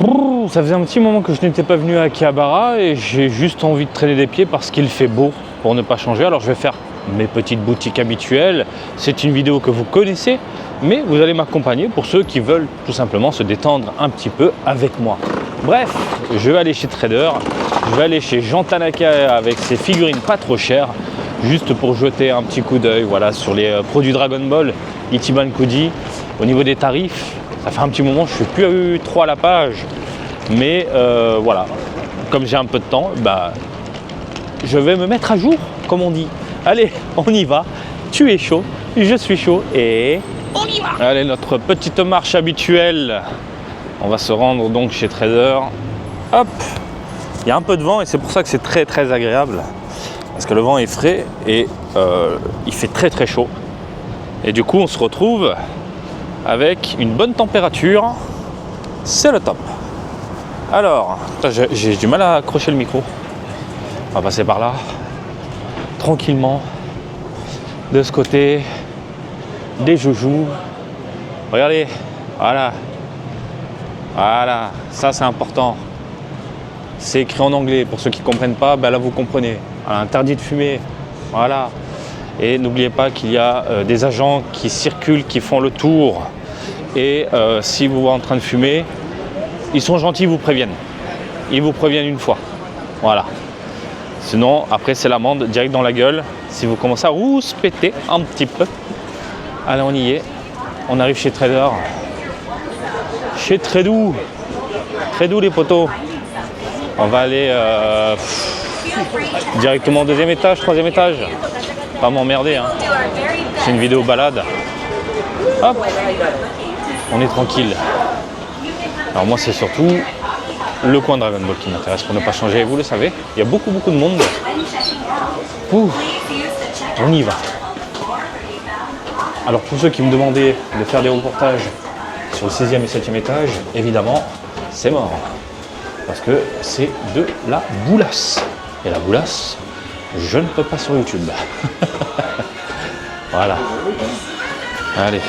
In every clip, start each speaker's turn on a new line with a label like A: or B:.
A: Ça faisait un petit moment que je n'étais pas venu à Akihabara et j'ai juste envie de traîner des pieds parce qu'il fait beau pour ne pas changer. Alors je vais faire mes petites boutiques habituelles. C'est une vidéo que vous connaissez, mais vous allez m'accompagner pour ceux qui veulent tout simplement se détendre un petit peu avec moi. Bref, je vais aller chez Trader, je vais aller chez Jean Tanaka avec ses figurines pas trop chères, juste pour jeter un petit coup d'œil voilà, sur les produits Dragon Ball, Ichiban Kuji. Au niveau des tarifs, ça fait un petit moment, je ne suis plus trop à la page, mais voilà, comme j'ai un peu de temps, je vais me mettre à jour, comme on dit. Allez, on y va, tu es chaud, je suis chaud et on y va. Allez, notre petite marche habituelle, on va se rendre donc chez Trader. Hop, il y a un peu de vent et c'est pour ça que c'est très très agréable, parce que le vent est frais et il fait très très chaud. Et du coup, on se retrouve avec une bonne température, c'est le top. Alors, j'ai du mal à accrocher le micro. On va passer par là, tranquillement, de ce côté, des joujoux. Regardez, voilà, ça c'est important. C'est écrit en anglais, pour ceux qui ne comprennent pas, là vous comprenez. Voilà, interdit de fumer, voilà. Et n'oubliez pas qu'il y a des agents qui circulent, qui font le tour. Et si vous êtes en train de fumer, ils sont gentils, ils vous préviennent. Ils vous préviennent une fois. Voilà. Sinon, après, c'est l'amende direct dans la gueule. Si vous commencez à rouspéter un petit peu. Allez, on y est. On arrive chez Trader. Chez Tredou. Tredou, les potos. On va aller directement au deuxième étage, troisième étage. Pas m'emmerder, hein. C'est une vidéo balade. Hop, on est tranquille. Alors moi c'est surtout le coin Dragon Ball qui m'intéresse pour ne pas changer, vous le savez. Il y a beaucoup de monde. Ouh, on y va. Alors pour ceux qui me demandaient de faire des reportages sur le 6e et 7e étage, évidemment c'est mort. Parce que c'est de la boulasse. Et la boulasse, je ne peux pas sur YouTube. Voilà. Allez.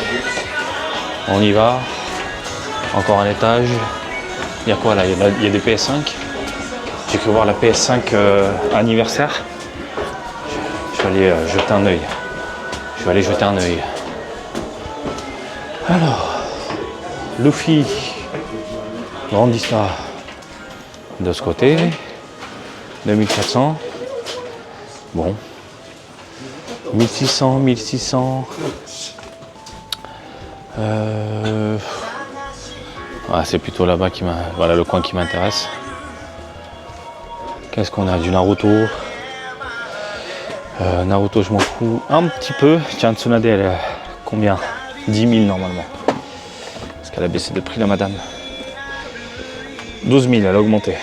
A: On y va. Encore un étage. Il y a quoi là? Il y a des PS5. J'ai cru voir la PS5 anniversaire. Je vais aller jeter un œil. Alors. Luffy. Grande histoire. De ce côté. 2400. Bon. 1600. C'est plutôt là-bas voilà le coin qui m'intéresse. Qu'est-ce qu'on a? Du Naruto. Naruto, je m'en fous un petit peu. Tiens, Tsunade, elle est combien? 10 000 normalement. Parce qu'elle a baissé de prix, la madame. 12 000, elle a augmenté.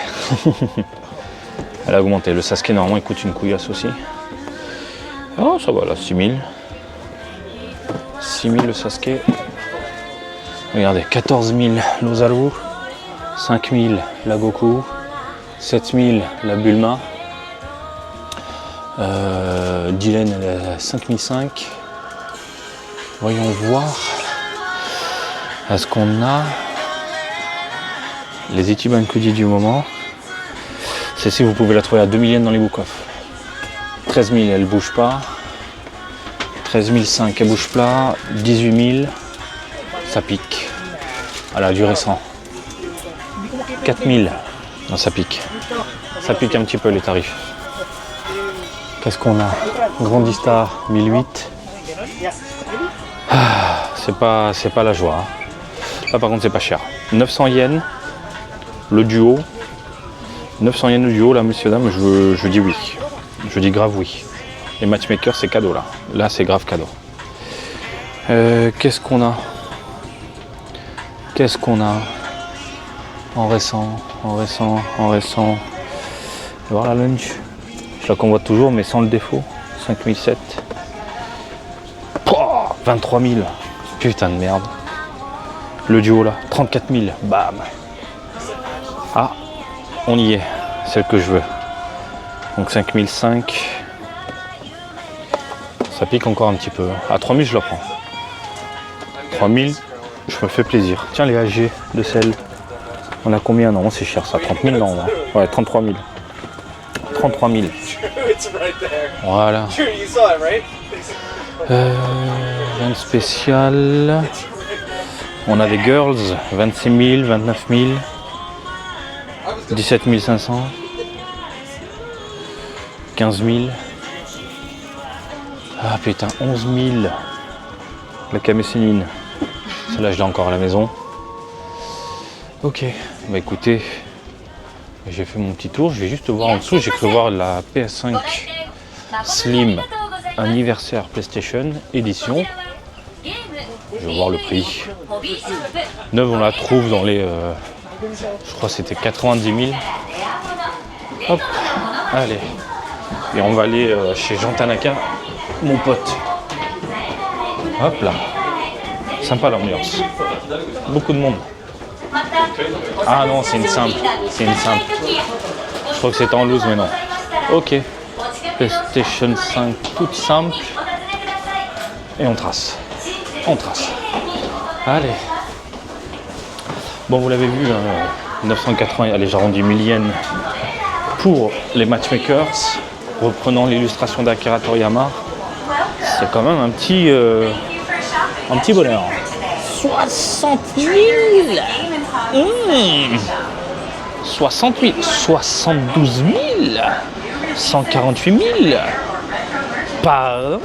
A: Elle a augmenté. Le Sasuke, normalement, il coûte une couillasse aussi. Oh, ça va là, 6 000. 6 000 le Sasuke. Regardez, 14 000 l'Ozaru. 5 000 la Goku. 7 000 la Bulma. Dylan, elle a 5 500. Voyons voir. Est-ce qu'on a les Ichiban Kuji du moment? Celle-ci, vous pouvez la trouver à 2 000 yens dans les book-off. 13 000, elle bouge pas. 13 500, elle bouge pas. 18 000, ça pique. Voilà, du récent. 4 000, non, ça pique. Ça pique un petit peu les tarifs. Qu'est-ce qu'on a? Grandistar, 1008. C'est pas la joie. Hein. Là, par contre, c'est pas cher. 900 yens, le duo. 900 yens le duo, là, messieurs, dames, je dis oui. Je dis grave oui. Les matchmakers, c'est cadeau, là. Là, c'est grave cadeau. Qu'est-ce qu'on a? En récent. On va voir la lunch. Je la convoite toujours, mais sans le défaut. 5007. 23 000. Putain de merde. Le duo, là. 34 000. Bam. Ah, on y est. Celle que je veux. Donc 5005. Ça pique encore un petit peu. À 3000, je la prends. 3000, je me fais plaisir. Tiens, les AG de sel. On a combien? Non, c'est cher ça, 30 000 non. Ouais, 33 000. 33 000. Voilà. Rien de spécial. On a des girls, 26 000, 29 000, 17 500, 15 000. Ah putain, 11 000. La camécéline. Celle-là, je l'ai encore à la maison. Ok, bah écoutez, j'ai fait mon petit tour. Je vais juste voir en dessous. J'ai cru voir la PS5 Slim anniversaire PlayStation édition. Je vais voir le prix. Neuve, on la trouve dans les... je crois que c'était 90 000. Hop, allez. Et on va aller chez Jean Tanaka, mon pote. Hop là. Sympa l'ambiance. Beaucoup de monde. Ah non, c'est une simple. C'est une simple. Je crois que c'était en loose, mais non. Ok. PlayStation 5 toute simple. Et on trace. On trace. Allez. Bon, vous l'avez vu, 980, allez, j'arrondis 1000 yens pour les matchmakers. Reprenant l'illustration d'Akira Toriyama. C'est quand même un petit bonheur. 60 000 68 000 72 000 148 000 Pardon.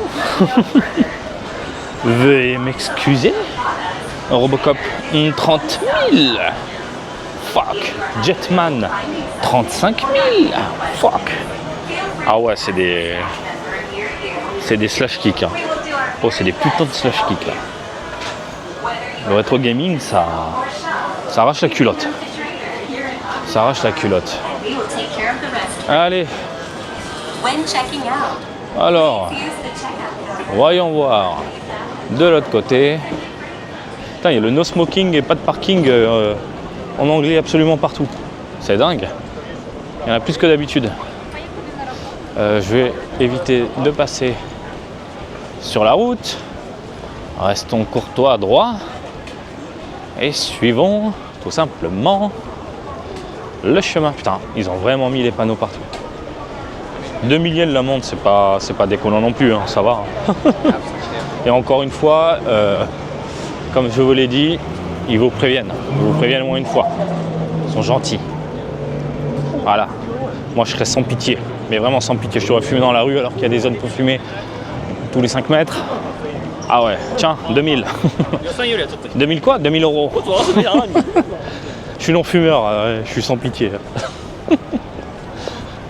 A: Veuillez m'excuser. Robocop 30 000. Fuck. Jetman 35 000. Fuck. Ah ouais, c'est des slash kicks. Hein. Oh, c'est des putains de slash kicks là. Le rétro gaming, ça arrache la culotte. Ça arrache la culotte. Allez. Alors, voyons voir. De l'autre côté. Putain, il y a le no smoking et pas de parking en anglais absolument partout. C'est dingue. Il y en a plus que d'habitude. Je vais éviter de passer sur la route. Restons courtois, droits. Et suivons tout simplement le chemin. Putain, ils ont vraiment mis les panneaux partout. 2000 yens l'amende, c'est pas déconnant non plus, hein, ça va. Et encore une fois, comme je vous l'ai dit, ils vous préviennent. Ils vous préviennent au moins une fois. Ils sont gentils. Voilà. Moi, je serais sans pitié. Mais vraiment sans pitié. Je t'aurais fumé dans la rue alors qu'il y a des zones pour fumer tous les 5 mètres. Ah ouais, tiens, 2000. 2000 quoi? 2000 euros. Je suis non-fumeur, je suis sans pitié.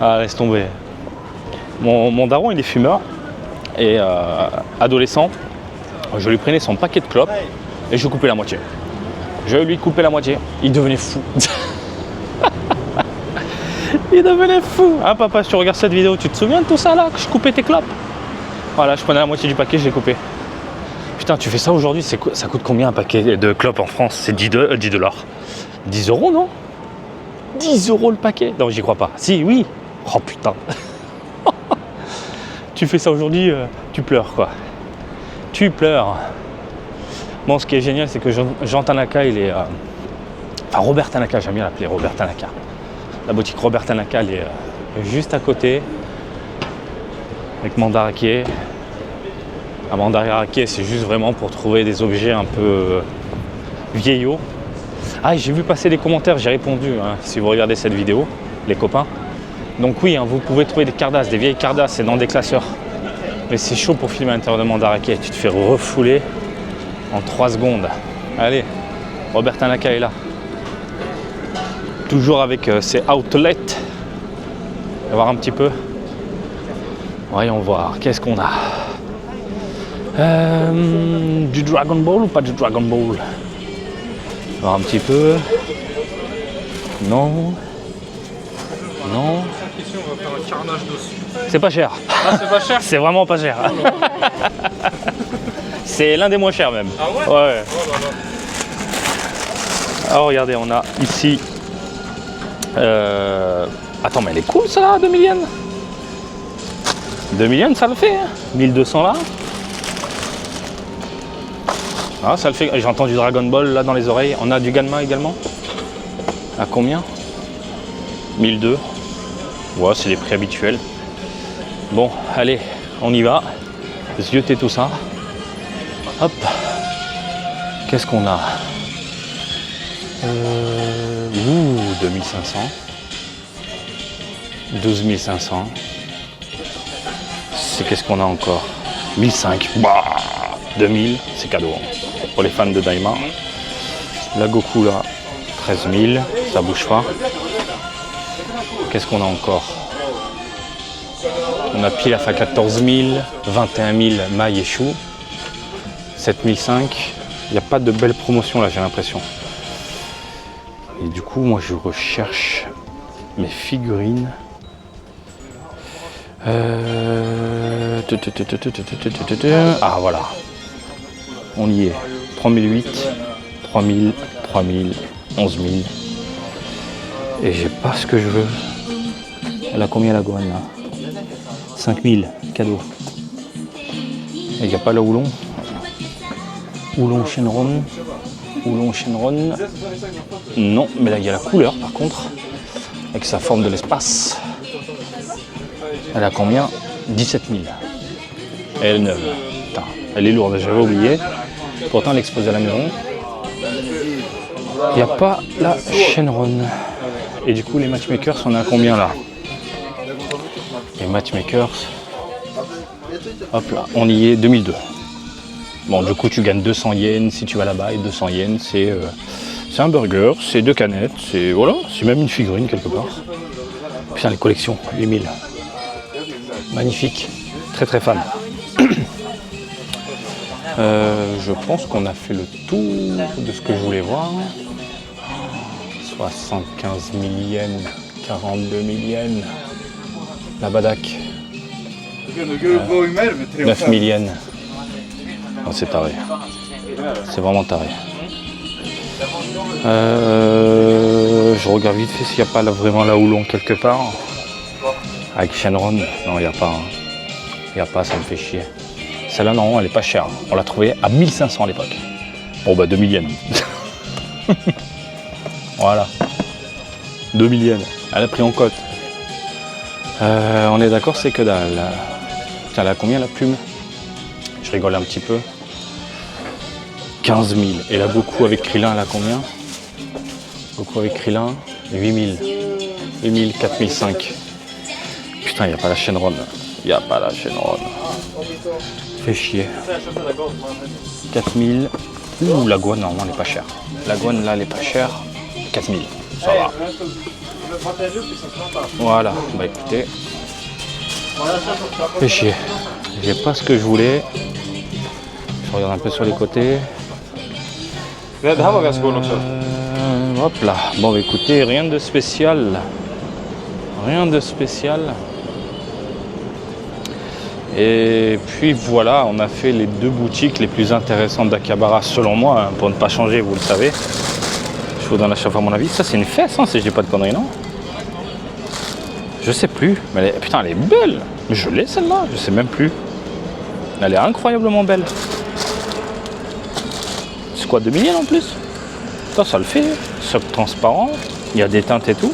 A: Ah, laisse tomber. Mon daron, il est fumeur. Et adolescent, je lui prenais son paquet de clopes et je lui coupais la moitié. Je lui coupais la moitié. Il devenait fou. Il devenait fou. Ah papa, si tu regardes cette vidéo, tu te souviens de tout ça là, que je coupais tes clopes? Voilà, je prenais la moitié du paquet, je l'ai coupé. Putain, tu fais ça aujourd'hui, ça coûte combien un paquet de clopes en France? C'est 10 $. 10 euros, non? 10 euros le paquet? Non, j'y crois pas. Si, oui. Oh putain. Tu fais ça aujourd'hui, tu pleures quoi. Tu pleures. Bon, ce qui est génial, c'est que Jean Tanaka, il est... Enfin, Robert Tanaka, j'aime bien l'appeler Robert Tanaka. La boutique Robert Tanaka, elle est juste à côté. Avec Mandarake. À Mandarake, c'est juste vraiment pour trouver des objets un peu vieillots. Ah, j'ai vu passer les commentaires, j'ai répondu, hein, si vous regardez cette vidéo, les copains. Donc oui, hein, vous pouvez trouver des Cardass, des vieilles Cardass, c'est dans des classeurs. Mais c'est chaud pour filmer à l'intérieur de Mandarake. Tu te fais refouler en 3 secondes. Allez, Robert Tanaka est là. Toujours avec ses outlets. On va voir un petit peu. Voyons voir, qu'est-ce qu'on a. Du Dragon Ball ou pas du Dragon Ball? On va voir un petit peu. Non. Non.
B: On va faire un carnage dessus.
A: C'est pas cher.
B: Ah, c'est pas cher?
A: C'est vraiment pas cher. C'est l'un des moins chers même.
B: Ah ouais?
A: Ouais.
B: Oh là là.
A: Alors regardez, on a ici... Attends, mais elle est cool ça là, 2000 yens. 2000 yens, ça le fait. Hein. 1200 là. Ah, ça le fait. J'ai entendu Dragon Ball là dans les oreilles. On a du Ganma également. À combien? 1002. Ouais, c'est les prix habituels. Bon, allez, on y va. Zioter tout ça. Hop. Qu'est-ce qu'on a? 2500. 12 500. C'est qu'est-ce qu'on a encore? 1005. Bah, 2000, c'est cadeau. Hein. Pour les fans de Daima. La Goku là, 13 000, ça bouge pas. Qu'est-ce qu'on a encore? On a Pilaf à 14 000, 21 000 Mai et Chou, 7005. Il n'y a pas de belle promotion là, j'ai l'impression. Et du coup, moi je recherche mes figurines. Ah voilà, on y est. 3008, 3000, 3000, 11 000. Et j'ai pas ce que je veux. Elle a combien la goine là? 5000, cadeau. Et il n'y a pas la Oulon. Oulon Shenron. Oulon Shenron. Non, mais là il y a la couleur par contre. Avec sa forme de l'espace. Elle a combien? 17 000. Et elle est neuve. Putain, elle est lourde, j'avais oublié. Pourtant elle est exposée à la maison. Il n'y a pas la Shenron. Et du coup les matchmakers, on est à combien là? Les matchmakers, hop là, on y est, 2002. Bon, du coup tu gagnes 200 yens si tu vas là-bas, et 200 yens c'est un burger, c'est 2 canettes, c'est voilà, c'est même une figurine quelque part. Putain, les collections, 8000. Magnifique, très très fan. Je pense qu'on a fait le tour de ce que je voulais voir. 75 000 yens, 42 000 yens. La Badak. 9 000 yens. Oh, c'est taré. C'est vraiment taré. Je regarde vite fait s'il n'y a pas là, vraiment la Oulon quelque part. Avec Shenron. Non, il n'y a pas. Il n'y a pas, ça me fait chier. Celle-là, non, elle est pas chère. On l'a trouvée à 1500 à l'époque. Bon, bah 2000 yens. Voilà. 2000 yens. Elle a pris en cote. On est d'accord, c'est que dalle. Putain, elle a combien la plume? Je rigole un petit peu. 15 000. Et la Goku avec Krillin, elle a combien? Goku avec Krillin, 8 000. 8 000, 4 500. Putain, il n'y a pas la Shenron. Il n'y a pas la Shenron. Fait chier. 4 000. Ouh, la Gohan, normalement, elle n'est pas chère. La Gohan, là, elle est pas chère. 4 000. Ça va. Voilà. Bah écoutez. Fait chier. J'ai pas ce que je voulais. Je regarde un peu sur les côtés. Hop là. Bon, bah, écoutez, rien de spécial. Rien de spécial. Et puis voilà, on a fait les 2 boutiques les plus intéressantes d'Akihabara selon moi, hein, pour ne pas changer, vous le savez. Je vous donne à chaque fois mon avis. Ça c'est une fesse, hein, si je dis pas de conneries, non? Je sais plus. Mais putain, elle est belle. Mais je l'ai celle-là, je sais même plus. Elle est incroyablement belle. C'est quoi, 2000 yens en plus? Putain, ça le fait. Socle transparent, il y a des teintes et tout.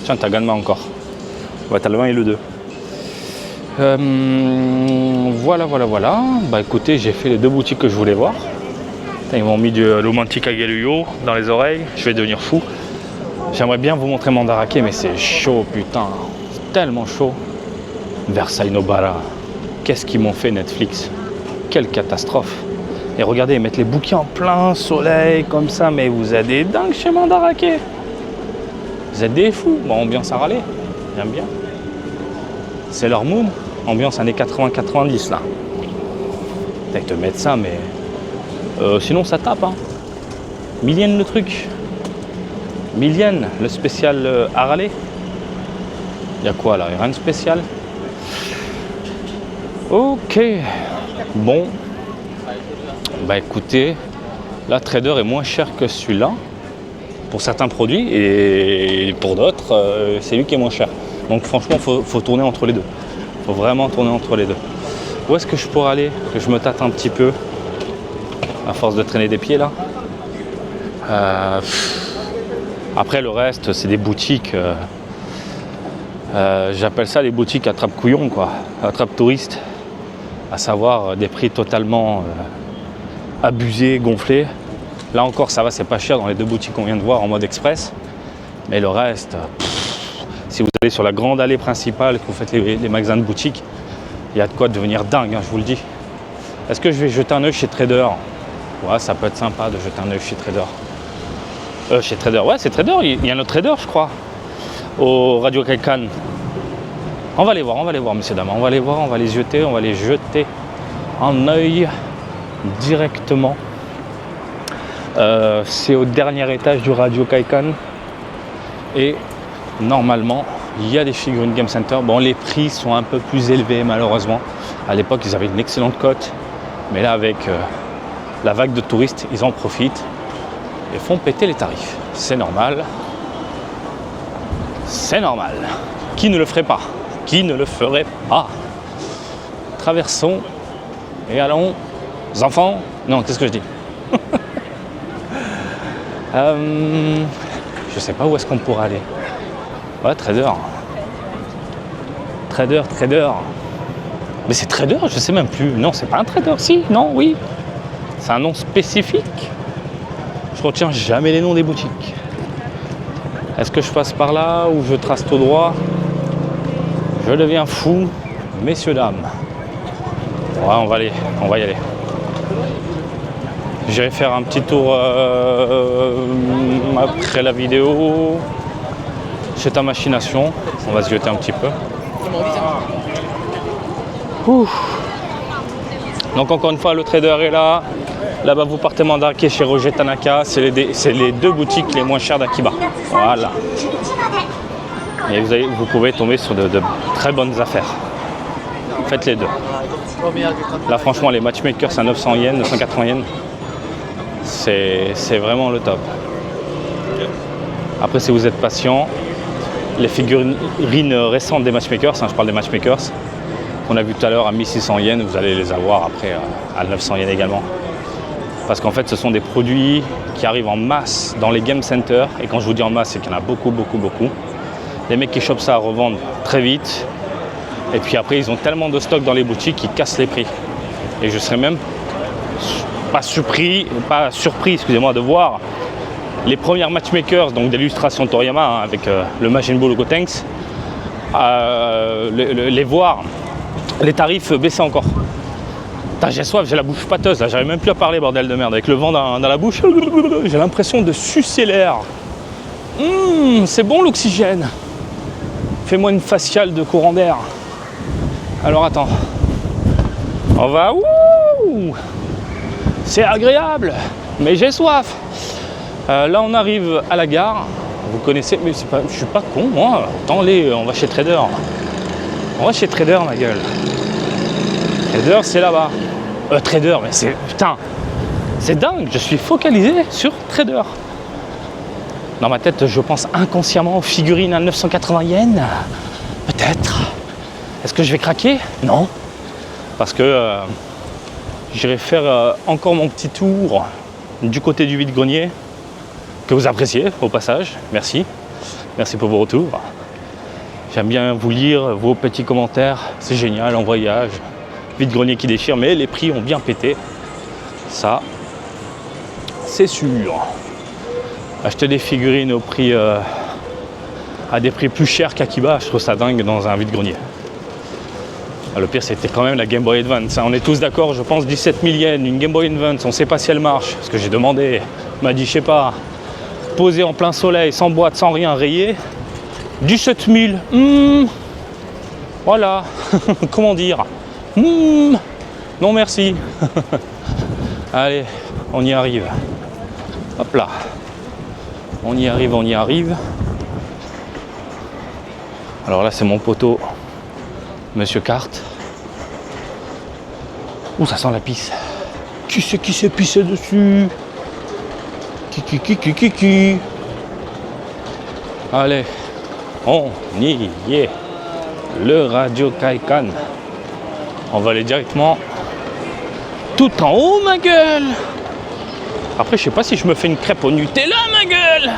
A: Tiens, t'as Ganma encore. Ouais, t'as le 1 et le 2. Voilà. Bah écoutez, j'ai fait les 2 boutiques que je voulais voir. Ils m'ont mis du Romantic Ageluyo dans les oreilles. Je vais devenir fou. J'aimerais bien vous montrer Mandarake, mais c'est chaud, putain. C'est tellement chaud. Versailles Nobara. Qu'est-ce qu'ils m'ont fait Netflix? Quelle catastrophe. Et regardez, ils mettent les bouquets en plein soleil, comme ça. Mais vous êtes des dingues chez Mandarake. Vous êtes des fous. Bon, ambiance à râler. J'aime bien. C'est leur mood. Ambiance années 80-90 là. Ils te mettent ça, mais sinon ça tape. Hein. 1000 yens le truc. 1000 yens, le spécial à râler. Il y a quoi là? Il n'y a rien de spécial. Ok. Bon. Bah écoutez, là Trader est moins cher que celui-là. Pour certains produits et pour d'autres, c'est lui qui est moins cher. Donc franchement, faut tourner entre les deux. Faut vraiment tourner entre les deux. Où est-ce que je pourrais aller? Que je me tâte un petit peu. À force de traîner des pieds là. Après le reste, c'est des boutiques, j'appelle ça les boutiques attrape-couillons, quoi, attrape-touristes, à savoir des prix totalement abusés, gonflés. Là encore, ça va, c'est pas cher dans les deux boutiques qu'on vient de voir en mode express, mais le reste, si vous allez sur la grande allée principale, que vous faites les magasins de boutiques, il y a de quoi devenir dingue, hein, je vous le dis. Est-ce que je vais jeter un œil chez Trader? Ouais, ça peut être sympa de jeter un œil chez Trader. Chez Trader, ouais, c'est Trader, il y a notre Trader, je crois, au Radio Kaikan. On va les voir, messieurs, dames, on va les voir, on va les jeter un œil directement. C'est au dernier étage du Radio Kaikan. Et normalement, il y a des figurines Game Center. Bon, les prix sont un peu plus élevés, malheureusement. À l'époque, ils avaient une excellente cote. Mais là, avec la vague de touristes, ils en profitent et font péter les tarifs. C'est normal. C'est normal. Qui ne le ferait pas? Qui ne le ferait pas? Traversons et allons, enfants. Non, qu'est-ce que je dis? Je sais pas où est-ce qu'on pourra aller. Ouais, Trader. Trader. Mais c'est Trader, je sais même plus. Non, c'est pas un Trader, si, non, oui. C'est un nom spécifique. Je retiens jamais les noms des boutiques. Est-ce que je passe par là ou je trace tout droit? Je deviens fou, messieurs, dames. Ouais, on va y aller. J'irai faire un petit tour après la vidéo chez ta machination. On va se jeter un petit peu. Donc encore une fois, le Trader est là. Là-bas, vous partez Mandarake chez Roger Tanaka. C'est les deux boutiques les moins chères d'Akiba. Voilà. Et vous pouvez tomber sur de très bonnes affaires. Faites les deux. Là, franchement, les matchmakers à 900 yens, 980 yens, c'est vraiment le top. Après, si vous êtes patient, les figurines récentes des matchmakers, je parle des matchmakers, qu'on a vu tout à l'heure à 1600 yens, vous allez les avoir après à 900 yens également. Parce qu'en fait, ce sont des produits qui arrivent en masse dans les game centers. Et quand je vous dis en masse, c'est qu'il y en a beaucoup. Les mecs qui chopent ça revendent très vite. Et puis après, ils ont tellement de stock dans les boutiques qu'ils cassent les prix. Et je serais même pas surpris, excusez-moi, de voir les premières matchmakers, donc d'illustration Toriyama, avec le Majin Buu logo Tanks, les voir, les tarifs baisser encore. Putain, j'ai soif, j'ai la bouche pâteuse, là, j'arrive même plus à parler, bordel de merde, avec le vent dans la bouche, j'ai l'impression de sucer l'air. C'est bon l'oxygène. Fais-moi une faciale de courant d'air. Alors attends, on va, c'est agréable, mais j'ai soif. Là on arrive à la gare, vous connaissez, mais je suis pas con moi, attends-les, on va chez Trader. On va chez Trader, ma gueule. Trader, c'est là-bas. Trader, mais c'est, putain, c'est dingue, je suis focalisé sur Trader. Dans ma tête, je pense inconsciemment aux figurines à 980 yens. Peut-être. Est-ce que je vais craquer? Non. Parce que j'irai faire encore mon petit tour du côté du vide-grenier, que vous appréciez au passage. Merci. Merci pour vos retours. J'aime bien vous lire vos petits commentaires. C'est génial en voyage. Vide-grenier qui déchire, mais les prix ont bien pété. Ça, c'est sûr. Acheter des figurines au prix, à des prix plus chers qu'Akiba, je trouve ça dingue dans un vide-grenier. Le pire, c'était quand même la Game Boy Advance. On est tous d'accord, je pense 17 000 yens, une Game Boy Advance, on ne sait pas si elle marche. Parce que j'ai demandé, on m'a dit, je sais pas, posée en plein soleil, sans boîte, sans rien, rayée. 17 000, voilà, comment dire, non merci. Allez, on y arrive. Hop là. On y arrive. Alors là, c'est mon poteau, Monsieur Carte. Ouh, ça sent la pisse. Qui c'est qui s'est pissé dessus? Qui. Allez, on y est. Le Radio Kaikan. On va aller directement tout en haut, ma gueule. Après, je sais pas si je me fais une crêpe au Nutella, ma gueule.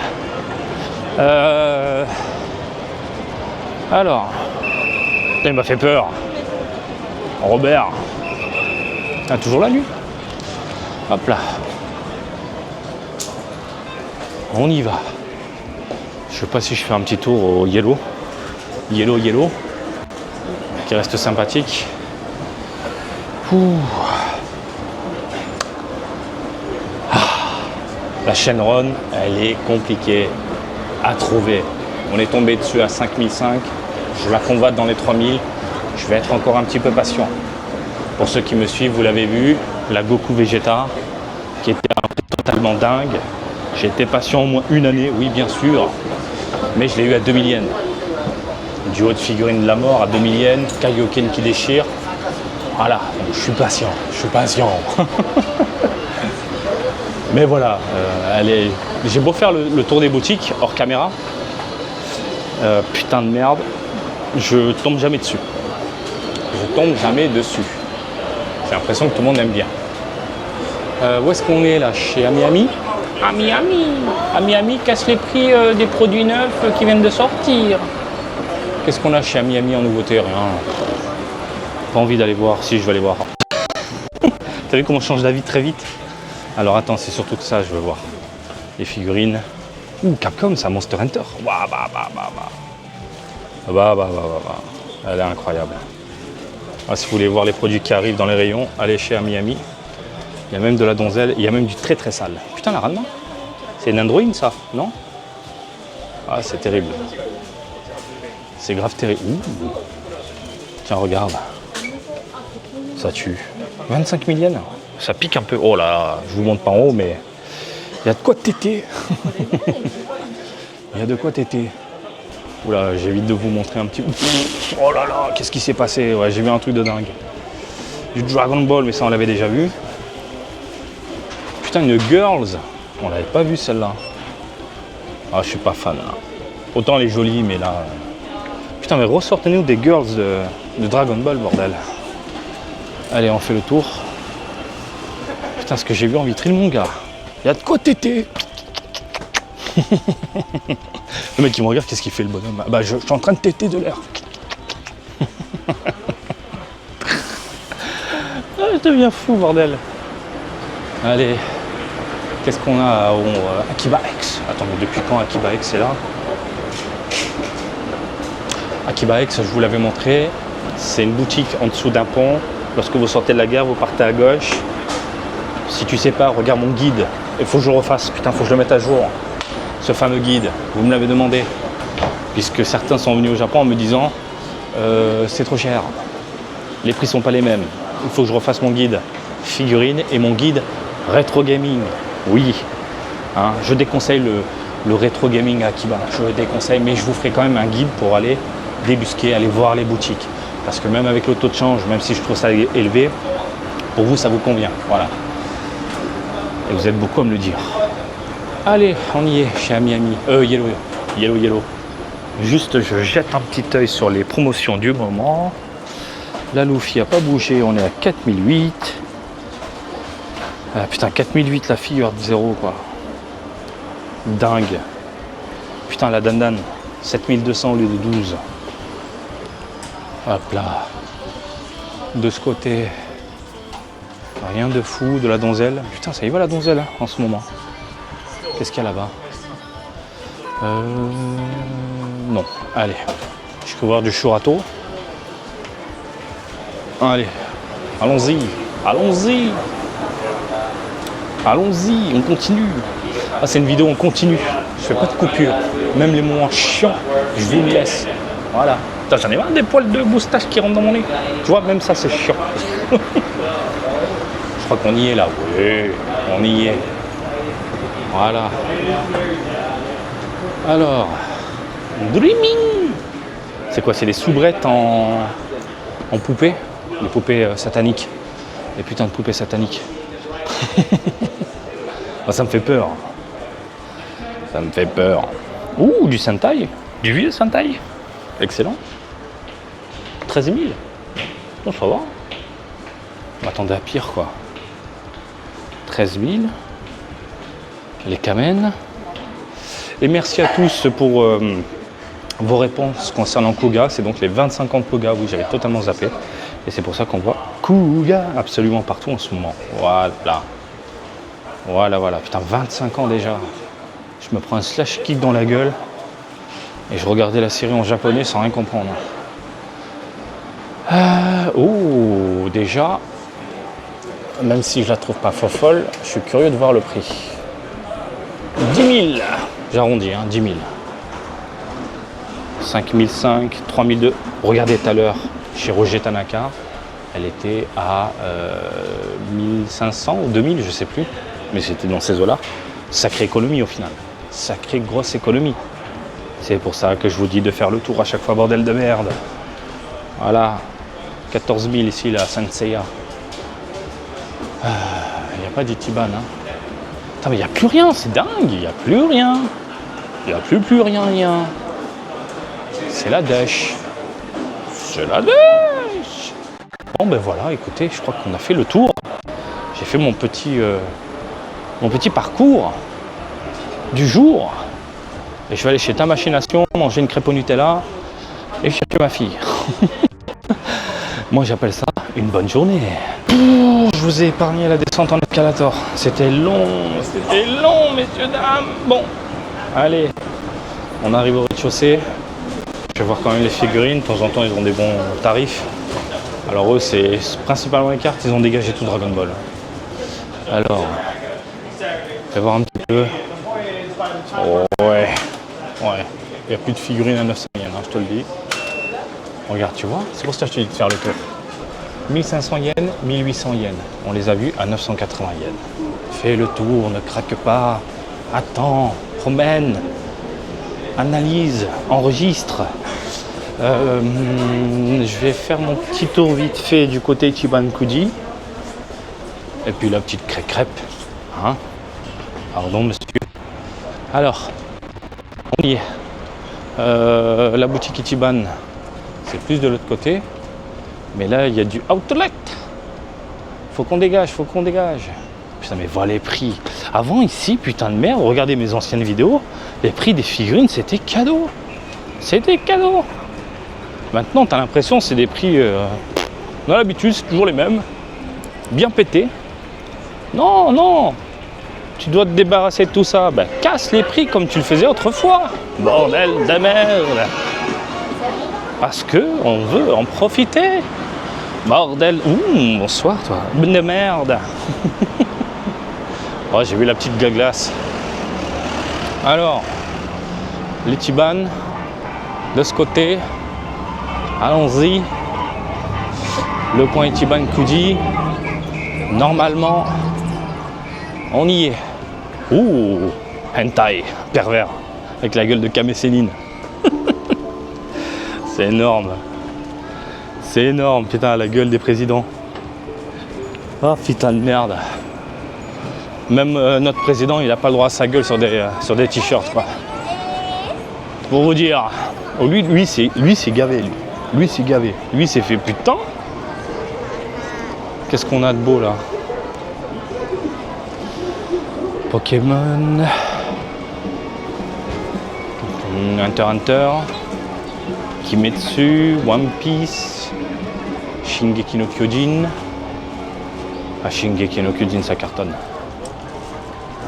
A: Alors, il m'a fait peur. Robert. Ah, toujours là, lui. Hop là. On y va. Je sais pas si je fais un petit tour au Yellow. Yellow. Qui reste sympathique. Ouh. Ah. La Shenron, elle est compliquée à trouver. On est tombé dessus à 5005. Je la convoite dans les 3000. Je vais être encore un petit peu patient. Pour ceux qui me suivent, vous l'avez vu, la Goku Vegeta, qui était un truc totalement dingue. J'ai été patient au moins une année, oui bien sûr, mais je l'ai eu à 2000 yens. Duo de figurines de la mort à 2000 yens, Kaioken qui déchire. Voilà, donc je suis patient. Mais voilà, j'ai beau faire le tour des boutiques hors caméra, putain de merde, je tombe jamais dessus. J'ai l'impression que tout le monde aime bien. Où est-ce qu'on est là? Chez Amiami? Amiami casse les prix des produits neufs qui viennent de sortir. Qu'est-ce qu'on a chez Amiami en nouveauté? Rien. Pas envie d'aller voir. Si, je vais aller voir. T'as vu comment je change d'avis très vite? Alors attends, c'est surtout que ça je veux voir. Les figurines. Ouh, Capcom, c'est un Monster Hunter. Elle est incroyable. Ah, si vous voulez voir les produits qui arrivent dans les rayons, allez chez Amiami. Il y a même de la donzelle, il y a même du très très sale. Putain, la Ranma, c'est une Android ça, non? Ah, c'est terrible. C'est grave terrible. Ouh. Tiens, regarde. Ça tue. 25 000 yens. Ça pique un peu. Oh là là, je vous montre pas en haut, mais il y a de quoi téter. Il y a de quoi téter. Oula, j'évite de vous montrer un petit peu. Oh là là, qu'est-ce qui s'est passé? Ouais, j'ai vu un truc de dingue. Du Dragon Ball, mais ça on l'avait déjà vu. Putain, une Girls. On l'avait pas vu celle-là. Ah, je suis pas fan. Là. Autant elle est jolie, mais là... Putain, mais ressortez-nous des Girls de Dragon Ball, bordel. Allez, on fait le tour. Putain, ce que j'ai vu en vitrine, mon gars. Il y a de quoi téter. Le mec qui me regarde, qu'est-ce qu'il fait le bonhomme? Bah je suis en train de téter de l'air. Ah, je deviens fou, bordel. Allez, qu'est-ce qu'on a? Akiba X. Attends, mais depuis quand Akiba X est là? Akiba X, je vous l'avais montré, c'est une boutique en dessous d'un pont. Lorsque vous sortez de la gare, vous partez à gauche. Si tu sais pas, regarde mon guide. Il faut que je le refasse. Putain, il faut que je le mette à jour. Ce fameux guide, vous me l'avez demandé, puisque certains sont venus au Japon en me disant c'est trop cher, les prix sont pas les mêmes, il faut que je refasse mon guide figurine et mon guide rétro gaming. Oui, hein, je déconseille le rétro gaming à Akiba, je le déconseille, mais je vous ferai quand même un guide pour aller débusquer, aller voir les boutiques, parce que même avec le taux de change, même si je trouve ça élevé, pour vous ça vous convient, voilà, et vous êtes beaucoup à me le dire. Allez, on y est chez Amiami. Yellow. Juste, je jette un petit œil sur les promotions du moment. La Luffy n'a pas bougé, on est à 4008. Ah, putain, 4008 la figure de 0 quoi. Dingue. Putain, la Dandan, 7200 au lieu de 12. Hop là. De ce côté, rien de fou, de la donzelle. Putain, ça y va la donzelle hein, en ce moment. Qu'est-ce qu'il y a là-bas? Non. Allez. Je peux voir du churato. Allez. Allons-y. On continue. Ah, c'est une vidéo en continu. Je fais pas de coupure. Même les moments chiants, je vous les laisse. Voilà. Putain, j'en ai marre des poils de moustache qui rentrent dans mon nez. Tu vois, même ça, c'est chiant. Je crois qu'on y est là. Oui, on y est. Voilà. Alors, Dreaming. C'est quoi? C'est des soubrettes en poupées? Les poupées sataniques. Les putains de poupées sataniques. Ah, ça me fait peur. Ouh, du Sentai. Du vieux Sentai. Excellent. 13 000. Bon, ça va. On m'attendait à pire, quoi. 13 000. Les Kamen. Et merci à tous pour vos réponses concernant Kuga. C'est donc les 25 ans de Kuga. Oui, j'avais totalement zappé. Et c'est pour ça qu'on voit Kuga absolument partout en ce moment. Voilà. Voilà. Putain, 25 ans déjà. Je me prends un slash kick dans la gueule. Et je regardais la série en japonais sans rien comprendre. Oh, déjà, même si je la trouve pas folle, je suis curieux de voir le prix. 10 000, j'arrondis, 10 000. 5 500, 3 200. Regardez tout à l'heure, chez Roger Tanaka, elle était à 1500 ou 2000, je sais plus. Mais c'était dans ces eaux-là. Sacrée économie au final. Sacrée grosse économie. C'est pour ça que je vous dis de faire le tour à chaque fois, bordel de merde. Voilà. 14 000 ici, là, à Saint-Seiya. Il n'y a pas d'Ichiban, Putain, mais il n'y a plus rien, c'est dingue. Il n'y a plus rien. Il n'y a plus rien. C'est la dèche. C'est la dèche. Bon, ben voilà, écoutez, je crois qu'on a fait le tour. J'ai fait mon petit parcours du jour. Et je vais aller chez Ta Machination, manger une crêpe au Nutella et chercher ma fille. Moi j'appelle ça une bonne journée. Je vous ai épargné la descente en escalator. C'était long, messieurs, dames. Bon, allez, on arrive au rez-de-chaussée. Je vais voir quand même les figurines. De temps en temps, ils ont des bons tarifs. Alors eux, c'est principalement les cartes, ils ont dégagé tout Dragon Ball. Alors, je vais voir un petit peu. Oh, ouais. Il n'y a plus de figurines à 900 yens, je te le dis. Regarde, tu vois, c'est pour ça que je te dis de faire le tour. 1500 yens, 1800 yens. On les a vus à 980 yens. Fais le tour, ne craque pas. Attends, promène, analyse, enregistre. Je vais faire mon petit tour vite fait du côté Ichiban-Kuji. Et puis la petite crêpe. Pardon, monsieur. Alors, on y est. La boutique Ichiban, c'est plus de l'autre côté. Mais là, il y a du outlet. Faut qu'on dégage. Putain, mais voilà les prix. Avant, ici, putain de merde, regardez mes anciennes vidéos, les prix des figurines, c'était cadeau. Maintenant, t'as l'impression que c'est des prix... Dans l'habitude, c'est toujours les mêmes. Bien pétés. Non. Tu dois te débarrasser de tout ça. Ben, casse les prix comme tu le faisais autrefois. Bordel de merde. Parce que on veut en profiter. Bordel. Ouh, bonsoir toi. De merde. Oh, j'ai vu la petite gaglace. Alors, l'Ichiban, de ce côté. Allons-y. Le coin Ichiban Kuji. Normalement, on y est. Ouh, hentai, pervers, avec la gueule de Kame Sennin. C'est énorme. Putain, la gueule des présidents. Oh putain de merde. Même notre président, il n'a pas le droit à sa gueule sur des t-shirts, quoi. Pour vous dire. Oh, lui c'est gavé, lui. Lui c'est fait putain. Qu'est-ce qu'on a de beau là? Pokémon, Hunter x Hunter, Kimetsu, One Piece, Shingeki no Kyojin. Ah, Shingeki no Kyojin, ça cartonne.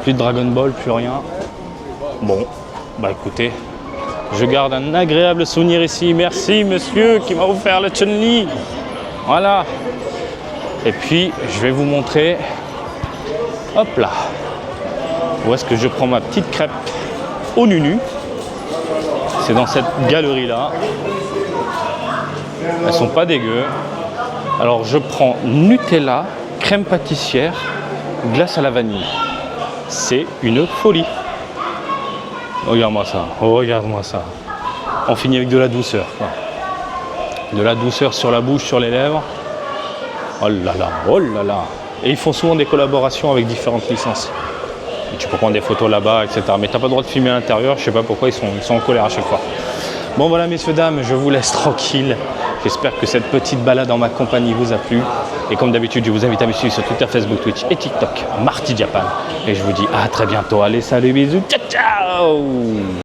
A: Plus de Dragon Ball, plus rien. Bon, bah écoutez, je garde un agréable souvenir ici. Merci monsieur qui m'a offert le Chun-Li. Voilà. Et puis, je vais vous montrer, hop là, où est-ce que je prends ma petite crêpe au Nunu. C'est dans cette galerie-là. Elles sont pas dégueu. Alors, je prends Nutella, crème pâtissière, glace à la vanille. C'est une folie. Regarde-moi ça. On finit avec de la douceur, quoi. De la douceur sur la bouche, sur les lèvres. Oh là là. Et ils font souvent des collaborations avec différentes licences. Et tu peux prendre des photos là-bas, etc. Mais tu n'as pas le droit de filmer à l'intérieur. Je sais pas pourquoi ils sont en colère à chaque fois. Bon voilà, messieurs, dames, je vous laisse tranquille. J'espère que cette petite balade en ma compagnie vous a plu. Et comme d'habitude, je vous invite à me suivre sur Twitter, Facebook, Twitch et TikTok, Marty Japan. Et je vous dis à très bientôt. Allez, salut, bisous, ciao, ciao!